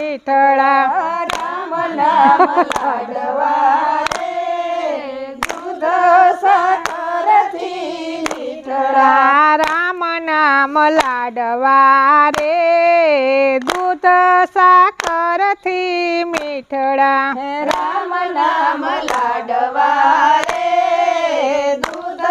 મીઠડા રામ નામ લાડવા રે દૂધ સાકરથી મીઠડા રામ નામ લાડવા રે દૂધ સાકરથી મીઠડા રામ નામ લાડવા રે દૂધ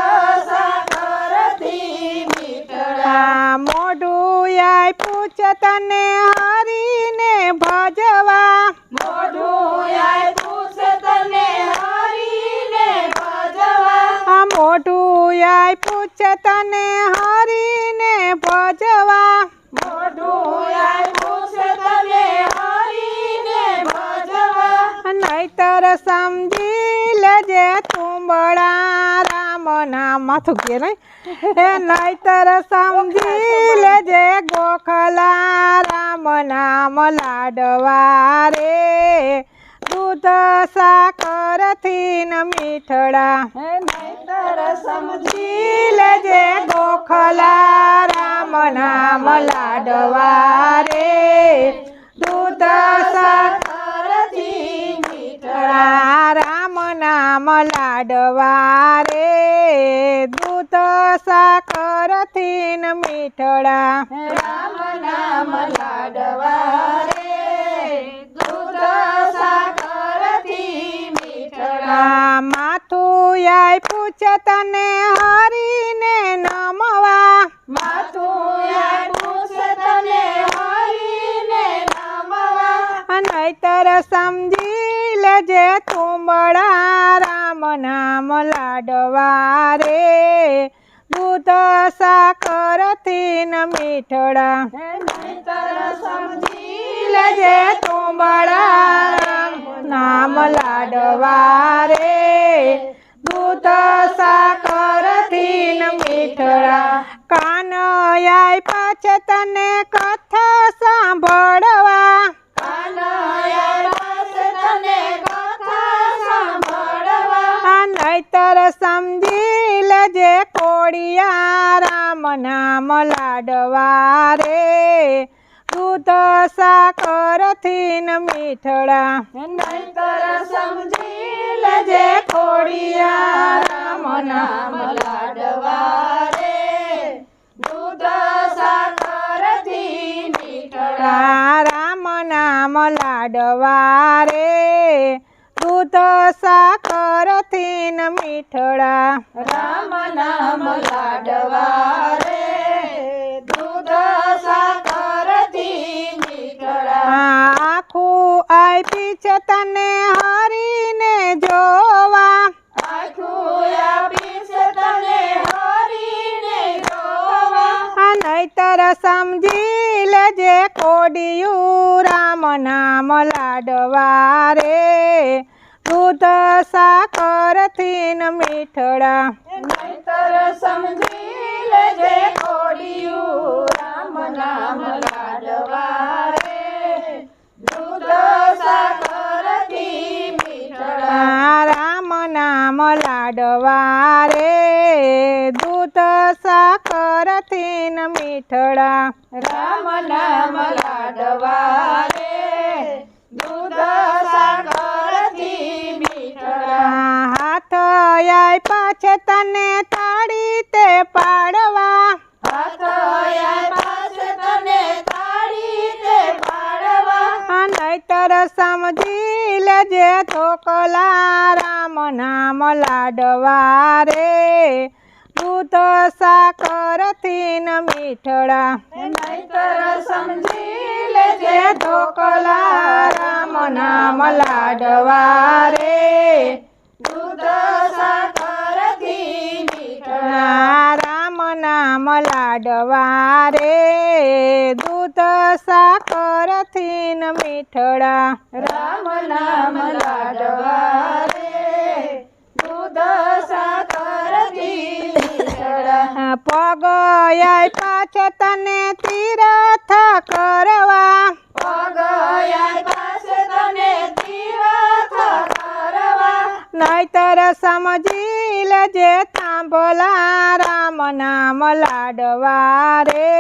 સાકરથી મીઠડા મોઢું આય પૂછ તને હરીને ભજવા મોઢું આય પૂછ તને હરીને ભજવા મોઢું આય પૂછ તને હરીને ભજવા મોઢું આય પૂછ તને હરીને ભજવા નહીતર સમજી લેજે તુંબડા રામ નામ માથું કે નહીં નહીતર સમજી લેજે ગોખલા રામ નામ લાડવા રે દૂધ સાકરથી ન મીઠડા નહીતર સમજી લેજે ગોખલા રામ નામ લાડવા રે દૂધ સાકરથી મીઠડા રામ નામ લાડવા રે દૂધ સાકરથી ન મીઠડા રામ નામ લાડવા રે દૂધ સાકરથી મીઠડા માથું આય પૂછ તને હરીને નમવા માથું આય પૂછ તને હરીને નમવા નહીતર સમજી લેજે તુંબડા રામ નામ લાડવા રે દૂધ સાકરથી ન મીઠડા નહીતર સમજી લેજે તુંબડા રામ નામ લાડવા રે દૂધ સાકરથી ન મીઠડા કાન આય પાછ તને કથા સાંભળવા કાનૈયા પાસ તને કથા સાંભળવા નહીતર સમજી લેજે કોડિયા રામ નામ લાડવા રે દૂધ સાકરથી ન મીઠડા નહીતર સમજી લેજે ખોડિયા રામ નામ લાડવા રે દૂધ સાકરથી મીઠડા રામ નામ લાડવા રે દૂધ સાકરથી ન મીઠડા રામ નામ લાડવા રે દૂધ સાકરથી મીઠડા આખું આપી છે તને હરીને જોવા આખું આપીશ તને હરીને જોવા નહીતર સમજી લેજે કોડિયું રામ નામ લાડવા રે દૂધ સાકરથી ન મીઠડા નહીતર સમજી લેજે ખોડિયું રામ નામ લાડવા રે દૂધ સાકરથી મીઠડા રામ નામ લાડવા રે દૂધ સાકરથી ન મીઠડા રામ નામ લાડવા રે દૂધ સાકરથી મીઠડા હાથ આય પાછ તને તાળી તે પાડવા હાથ આય પાસ તને તાળી તે પાડવા નહીતર સમજી લેજે ધોકલા રામ નામ લાડવા રે દૂધ સાકરથી ન મીઠડા નહીતર સમજી લેજે ધોકલા રામ નામ લાડવા રે દૂધ સાકરથી મીઠડા રામ નામ લાડવા રે દૂધ સાકરથી ન મીઠડા રામ નામ લાડવા રે દૂધ સાકરથી મીઠડા પગ આય પાછ તને તીરથ કરવા પગ આય પાસ તને તીરથ કરવા નહીતર સમજી લેજે થાંભલા રામ નામ લાડવા રે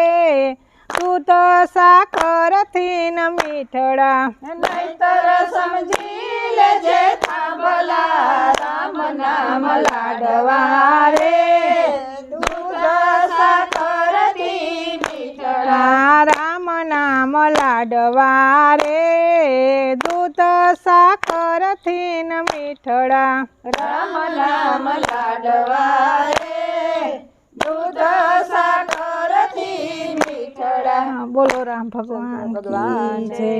દૂધ સાકરથી ન મીઠડા નહીતર સમજી લેજે થાંભલા રામ નામ લાડવા રે દૂધ સાકરથી મીઠડા રામ નામ લાડવા રે દૂધ સાકરથી ન મીઠડા રામ નામ લાડવા રે દૂધ સાકરથી મીઠડા બોલો રામ ભગવાન કી જય.